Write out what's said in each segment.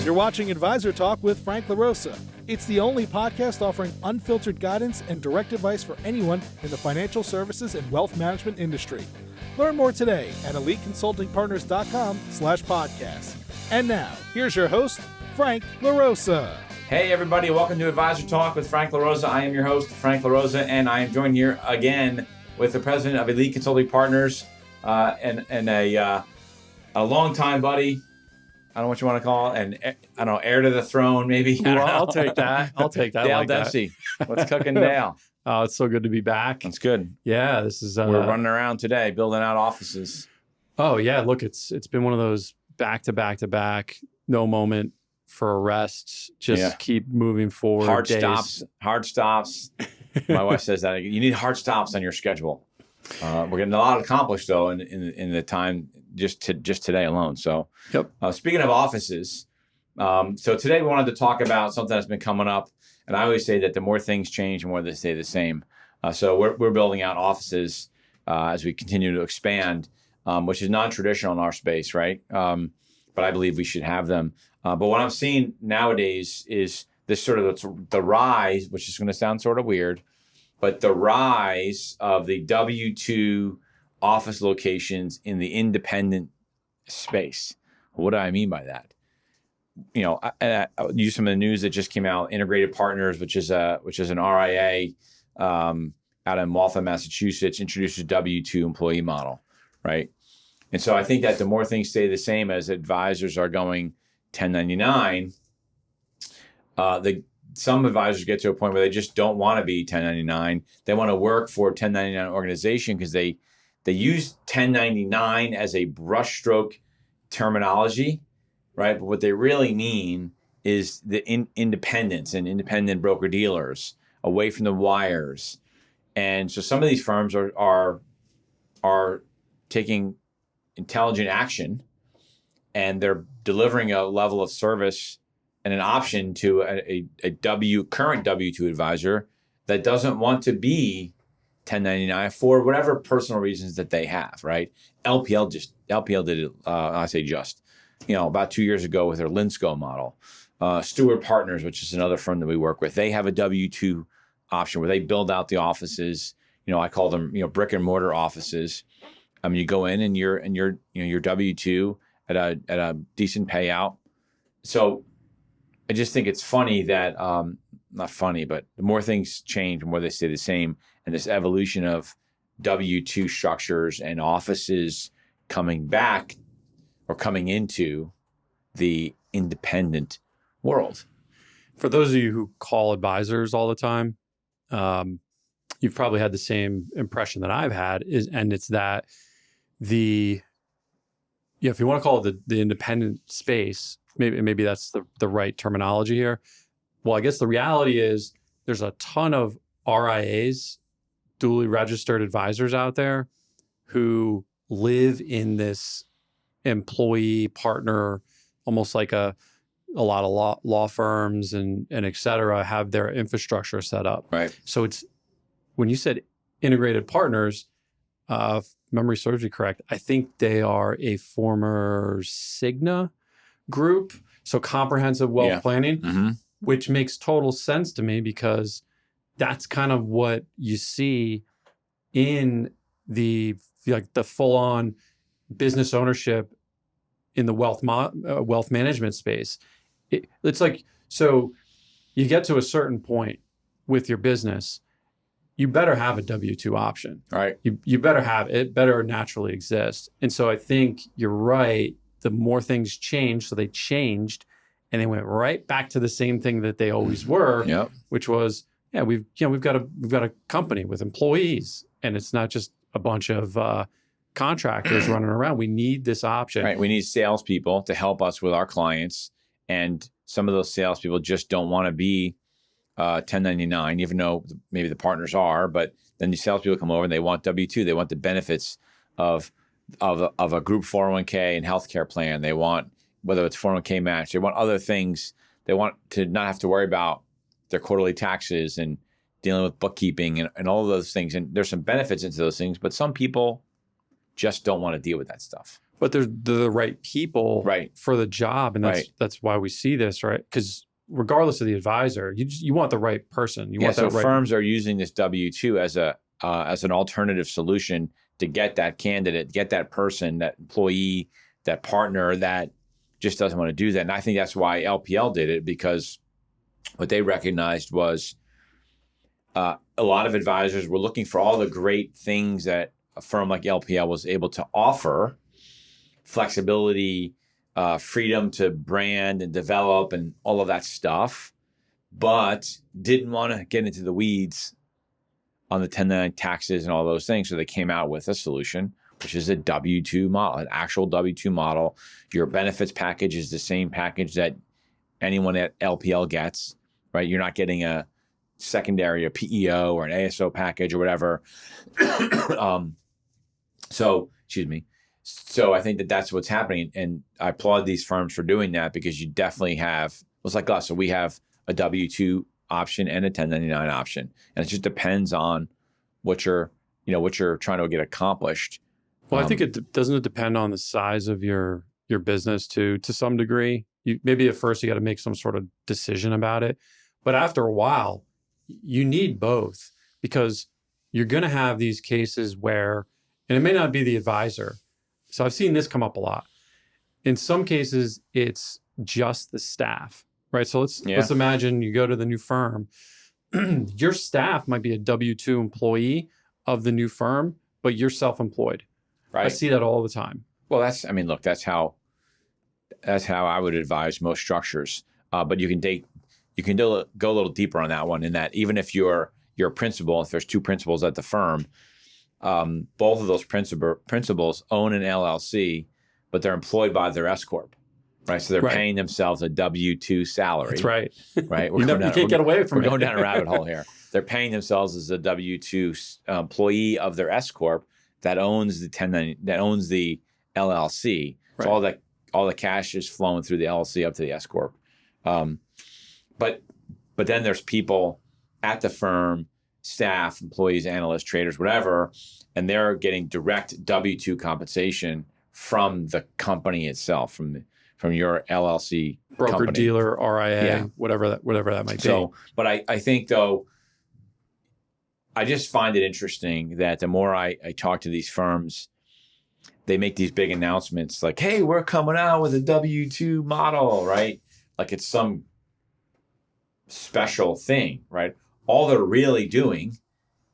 You're watching Advisor Talk with Frank LaRosa. It's the only podcast offering unfiltered guidance and direct advice for anyone in the financial services and wealth management industry. Learn more today at eliteconsultingpartners.com/podcast. And now, here's your host, Frank LaRosa. Hey everybody, welcome to Advisor Talk with Frank LaRosa. I am your host, Frank LaRosa, and I am joined here again with the president of Elite Consulting Partners and a longtime buddy. I don't know what you want to call it, and I don't know, heir to the throne, maybe. Well, I'll take that. Dale like Dempsey. What's cooking, Dale? Oh, it's so good to be back. That's good. Yeah, this is. We're running around today, building out offices. Oh yeah, look, it's been one of those back to back, no moment for a rest. Just keep moving forward. Hard stops. My wife says that you need hard stops on your schedule. We're getting a lot accomplished though in the time just today alone. So, speaking of offices, so today we wanted to talk about something that's been coming up, and I always say that the more things change, the more they stay the same. So we're building out offices as we continue to expand, which is non-traditional in our space, right? But I believe we should have them. But what I'm seeing nowadays is this sort of the rise, which is going to sound sort of weird, but the rise of the W-2 office locations in the independent space. What do I mean by that? You know, I use some of the news that just came out. Integrated Partners, which is an RIA out in Waltham, Massachusetts, introduces W-2 employee model, right? And so I think that the more things stay the same as advisors are going 1099, some advisors get to a point where they just don't want to be 1099. They want to work for a 1099 organization because they use 1099 as a brushstroke terminology, right? But what they really mean is the independence and independent broker dealers away from the wires. And so some of these firms are taking intelligent action, and they're delivering a level of service and an option to a current W-2 advisor that doesn't want to be 1099 for whatever personal reasons that they have, right? LPL did it, about 2 years ago with their Linsco model. Stewart Partners, which is another firm that we work with, they have a W-2 option where they build out the offices. I call them, brick and mortar offices. You go in and you're W-2 at a decent payout. So I just think it's funny that, not funny, but the more things change, the more they stay the same. And this evolution of W-2 structures and offices coming back or coming into the independent world. For those of you who call advisors all the time, you've probably had the same impression that I've had, and it's that if you want to call it the independent space, maybe that's the right terminology here. Well, I guess the reality is there's a ton of RIAs, duly registered advisors out there who live in this employee partner, almost like a lot of law firms and et cetera have their infrastructure set up. Right. So it's, when you said integrated partners, if memory serves me correct, I think they are a former Cigna group. So comprehensive wealth planning, which makes total sense to me because that's kind of what you see in the full-on business ownership in the wealth management space. It's like, so you get to a certain point with your business, you better have a W-2 option. Right. You better have it, better naturally exist. And so I think you're right. The more things change, so they changed and they went right back to the same thing that they always were, which was, we've got a company with employees, and it's not just a bunch of contractors running around. We need this option. Right. We need salespeople to help us with our clients, and some of those salespeople just don't want to be 1099, even though maybe the partners are. But then the salespeople come over and they want W-2. They want the benefits of a group 401k and healthcare plan. They want, whether it's 401k match, they want other things. They want to not have to worry about their quarterly taxes and dealing with bookkeeping and all of those things. And there's some benefits into those things, but some people just don't want to deal with that stuff. But they're the right people for the job. And that's why we see this, right? Because regardless of the advisor, you want the right person. Firms are using this W-2 as an alternative solution to get that candidate, get that person, that employee, that partner that just doesn't want to do that. And I think that's why LPL did it, because what they recognized was a lot of advisors were looking for all the great things that a firm like LPL was able to offer: flexibility, freedom to brand and develop and all of that stuff, but didn't want to get into the weeds on the 1099 taxes and all those things. So they came out with a solution, which is a W-2 model, an actual W-2 model. Your benefits package is the same package that anyone at LPL gets, right? You're not getting a secondary, a PEO or an ASO package or whatever. So I think that that's what's happening. And I applaud these firms for doing that, because you definitely have, it's like us. So we have a W-2 option and a 1099 option. And it just depends on what you're trying to get accomplished. Well, I think it doesn't depend on the size of your business to some degree. Maybe at first you got to make some sort of decision about it. But after a while, you need both, because you're going to have these cases where, and it may not be the advisor. So I've seen this come up a lot. In some cases, it's just the staff, right? So let's imagine you go to the new firm. Your staff might be a W-2 employee of the new firm, but you're self-employed. Right. I see that all the time. Well, that's how I would advise most structures. But you can go a little deeper on that one, in that even if you're a principal, if there's two principals at the firm, both of those principals own an LLC, but they're employed by their S corp, right? So they're paying themselves a W-2 salary. That's right. Right. You can't get away from it. We're going down a rabbit hole here. They're paying themselves as a W-2 employee of their S corp that owns the LLC. Right. So all the cash is flowing through the LLC up to the S corp. But then there's people at the firm, staff, employees, analysts, traders, whatever, and they're getting direct W-2 compensation from the company itself, from your LLC broker, company. Dealer, RIA, whatever that might be. But I think, though, I just find it interesting that the more I talk to these firms, they make these big announcements like, hey, we're coming out with a W-2 model, right? Like it's some special thing, right? All they're really doing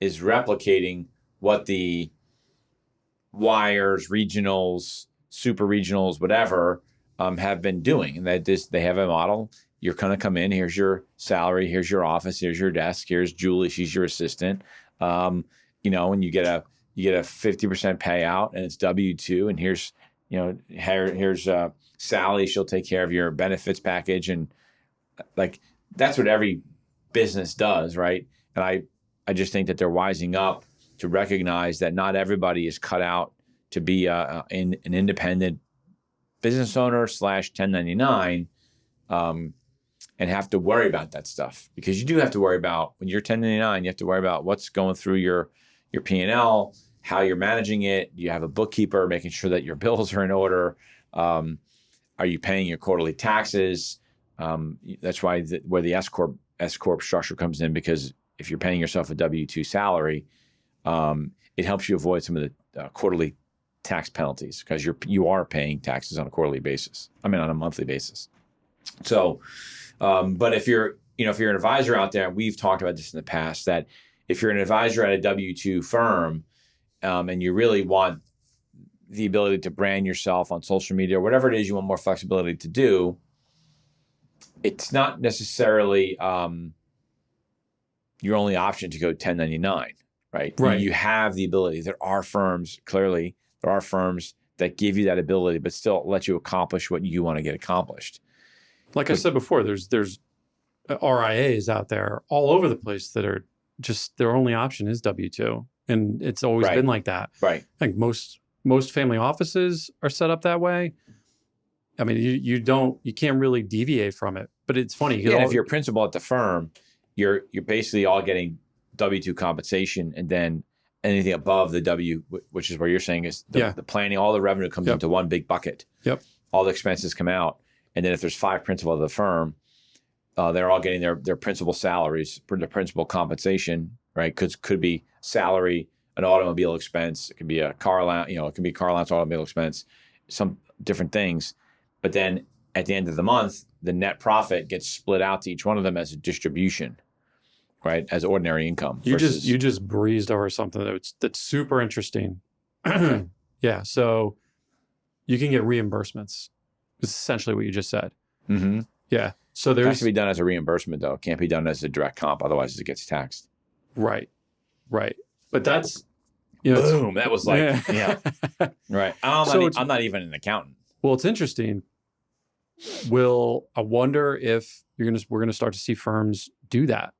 is replicating what the wires, regionals, super regionals, whatever, have been doing. And that they have a model. You're going to come in. Here's your salary. Here's your office. Here's your desk. Here's Julie. She's your assistant. And you get a 50% payout, and it's W-2. And here's Sally. She'll take care of your benefits package, and like that's what every business does, right? And I just think that they're wising up to recognize that not everybody is cut out to be an independent business owner / 1099, and have to worry about that stuff. Because you do have to worry about, when you're 1099, you have to worry about what's going through your P&L, how you're managing it. You have a bookkeeper making sure that your bills are in order. Are you paying your quarterly taxes? That's why where the S corp structure comes in, because if you're paying yourself a W-2 salary, it helps you avoid some of the quarterly tax penalties, because you are paying taxes on a quarterly basis. On a monthly basis. So, but if you're an advisor out there, we've talked about this in the past, that if you're an advisor at a W-2 firm, and you really want the ability to brand yourself on social media or whatever it is you want more flexibility to do, it's not necessarily your only option to go 1099, right? Right. You have the ability. There are firms that give you that ability, but still let you accomplish what you want to get accomplished. Like I said before, there's RIAs out there all over the place that are just, their only option is W-2. And it's always been like that. Right. I think most family offices are set up that way. I mean, you can't really deviate from it. But it's funny. If you're a principal at the firm, you're basically all getting W-2 compensation, and then anything above the W, which is where you're saying is the planning, all the revenue comes into one big bucket. Yep. All the expenses come out. And then if there's 5 principal of the firm, they're all getting their principal salaries, their principal compensation, right? Could be salary, an automobile expense. It could be a car allowance, it could be car allowance, automobile expense, some different things. But then at the end of the month, the net profit gets split out to each one of them as a distribution, right? As ordinary income. You just breezed over something that's super interesting. Yeah. So you can get reimbursements. Is essentially what you just said. Mm-hmm. Yeah. So it has to be done as a reimbursement, though. It can't be done as a direct comp, otherwise it gets taxed. Right. But that's boom. That was like right. I'm not even an accountant. Well, it's interesting. I wonder if we're gonna start to see firms do that.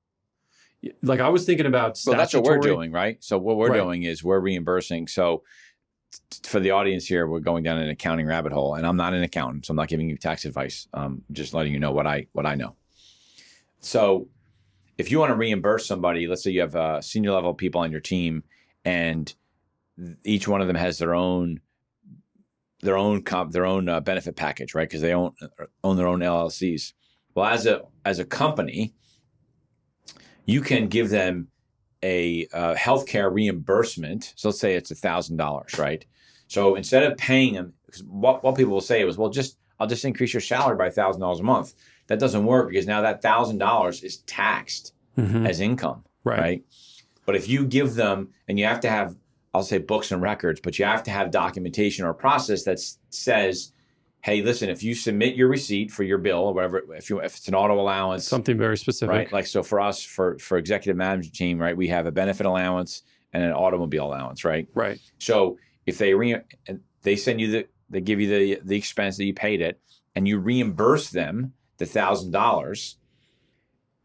Like I was thinking about statutory. Well, that's what we're doing, right? So what we're doing is we're reimbursing. So for the audience here, we're going down an accounting rabbit hole, and I'm not an accountant, so I'm not giving you tax advice. Just letting you know what I know. So if you want to reimburse somebody, let's say you have senior level people on your team, and each one of them has their own benefit package, right? Because they own their own LLCs. Well, as a company, you can give them a healthcare reimbursement. So let's say it's $1,000, right? So instead of paying them, because what people will say was, well, I'll just increase your salary by $1,000 a month. That doesn't work because now that $1,000 is taxed as income, right? But if you give them, and you have to have, I'll say books and records, but you have to have documentation or a process that says, hey, listen, if you submit your receipt for your bill or whatever, if it's an auto allowance, something very specific, right? Like, so for us, for executive management team, right, we have a benefit allowance and an automobile allowance, right? Right. So if they send you they give you the expense that you paid it, and you reimburse them the $1,000,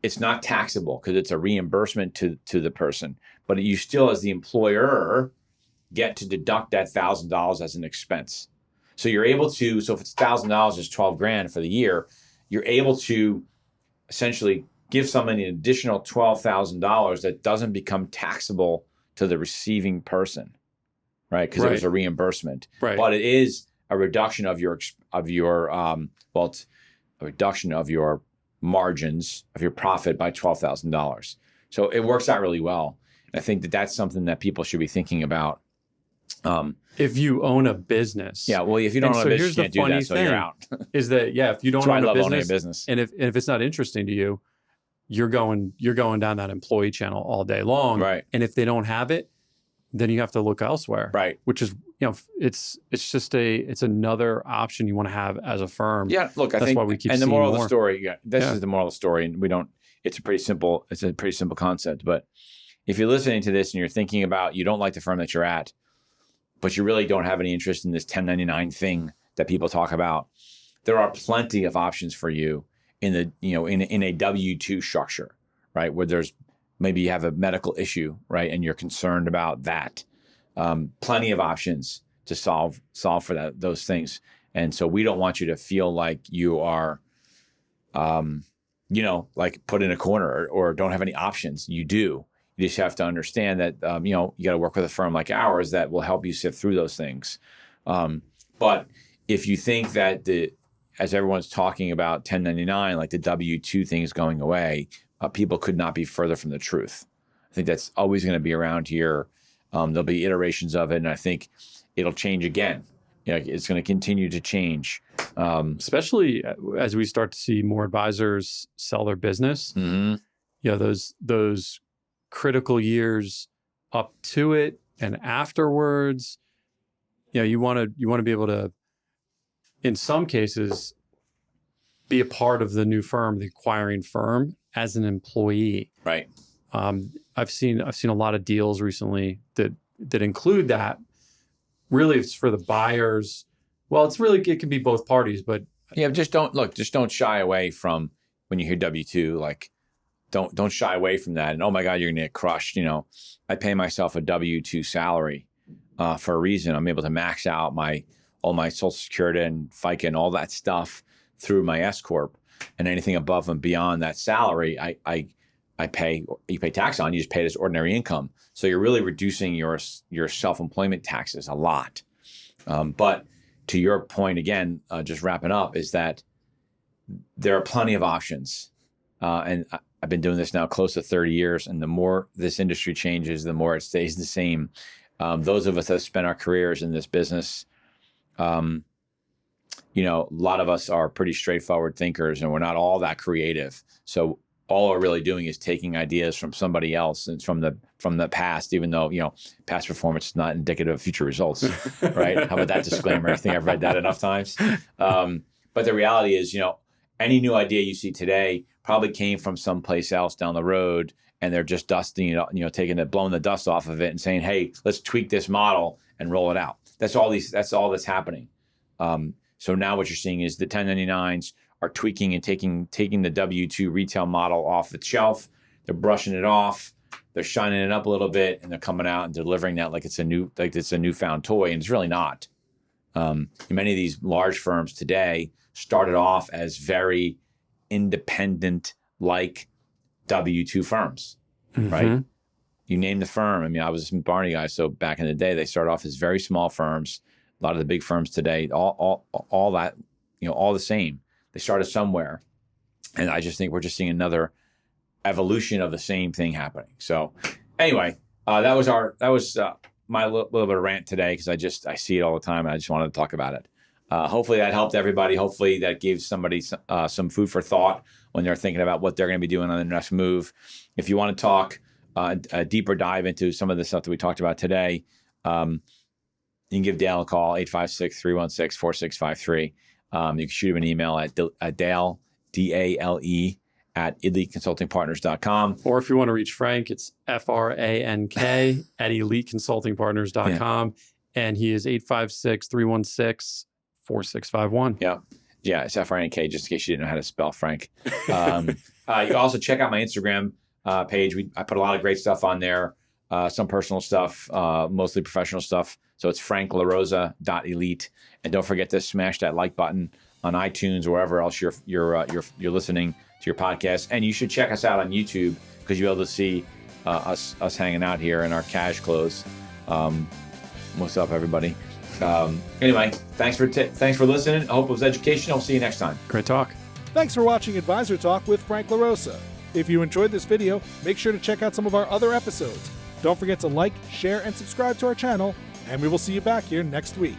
it's not taxable because it's a reimbursement to the person, but you still, as the employer, get to deduct that $1,000 as an expense. So you're able to, so if it's $1,000 is $12,000 for the year, you're able to essentially give somebody an additional $12,000 that doesn't become taxable to the receiving person, right? Because it was a reimbursement, but it is a reduction of your it's a reduction of your margins of your profit by $12,000. So it works out really well. I think that's something that people should be thinking about. If you own a business. Yeah, well, if you don't own a business, you can't do that, so you're out. Is that, if you don't own a business, and if it's not interesting to you, you're going down that employee channel all day long. Right. And if they don't have it, then you have to look elsewhere. Right. Which is, it's another option you want to have as a firm. Yeah, look, I think that's why we keep seeing more. And the moral of the story, this is the moral of the story, and it's a pretty simple concept. But if you're listening to this and you're thinking about, you don't like the firm that you're at, but you really don't have any interest in this 1099 thing that people talk about, there are plenty of options for you in the, in a W-2 structure, right? Where there's, maybe you have a medical issue, right? And you're concerned about that. Plenty of options to solve for those things. And so we don't want you to feel like you are, like put in a corner or don't have any options. You do. You just have to understand that, you got to work with a firm like ours that will help you sift through those things. But if you think that as everyone's talking about 1099, like the W-2 thing is going away, people could not be further from the truth. I think that's always going to be around here. There'll be iterations of it, and I think it'll change again. It's going to continue to change. Especially as we start to see more advisors sell their business. Mm-hmm. Those critical years up to it and afterwards, you want to be able to, in some cases, be a part of the new firm, the acquiring firm, as an employee. Right. I've seen a lot of deals recently that include that. Really, it's for the buyers. Well, it can be both parties, but just don't shy away from when you hear W-2. Like, don't shy away from that. And oh my God, you're gonna get crushed. I pay myself a W-2 salary for a reason. I'm able to max out all my Social Security and FICA and all that stuff through my S corp, and anything above and beyond that salary, I you pay tax on, you just pay it as ordinary income. So you're really reducing your self-employment taxes a lot. But to your point again, just wrapping up, is that there are plenty of options. And I've been doing this now close to 30 years. And the more this industry changes, the more it stays the same. Those of us that have spent our careers in this business, a lot of us are pretty straightforward thinkers, and we're not all that creative. So all we're really doing is taking ideas from somebody else and from the past, even though, past performance is not indicative of future results, right? How about that disclaimer? I think I've read that enough times. But the reality is, any new idea you see today probably came from someplace else down the road, and they're just dusting it, blowing the dust off of it and saying, hey, let's tweak this model and roll it out. That's all that's happening. So now what you're seeing is the 1099s are tweaking and taking the W-2 retail model off the shelf. They're brushing it off. They're shining it up a little bit, and they're coming out and delivering that like it's a newfound toy, and it's really not. Many of these large firms today started off as very independent, like W-2 firms, right? You name the firm. I was a Barney guy, so back in the day, they started off as very small firms. A lot of the big firms today, all that, all the same. They started somewhere, and I just think we're just seeing another evolution of the same thing happening. So, anyway, that was my little bit of rant today, because I see it all the time, and I just wanted to talk about it. Hopefully that helped everybody. Hopefully that gave somebody some food for thought when they're thinking about what they're going to be doing on their next move. If you want to talk a deeper dive into some of the stuff that we talked about today, you can give Dale a call, 856-316-4653. You can shoot him an email at Dale, D-A-L-E, at eliteconsultingpartners.com. Or if you want to reach Frank, it's F-R-A-N-K at eliteconsultingpartners.com. And he is 856-316-4651. Yeah, it's F-R-A-N-K, just in case you didn't know how to spell Frank. You can also check out my Instagram page. I put a lot of great stuff on there, some personal stuff, mostly professional stuff. So it's franklarosa.elite. And don't forget to smash that like button on iTunes or wherever else you're listening to your podcast. And you should check us out on YouTube, because you'll be able to see us hanging out here in our cash clothes. What's up, everybody? Anyway, thanks for listening. I hope it was educational. See you next time. Great talk. Thanks for watching Advisor Talk with Frank LaRosa. If you enjoyed this video, make sure to check out some of our other episodes. Don't forget to like, share, and subscribe to our channel, and we will see you back here next week.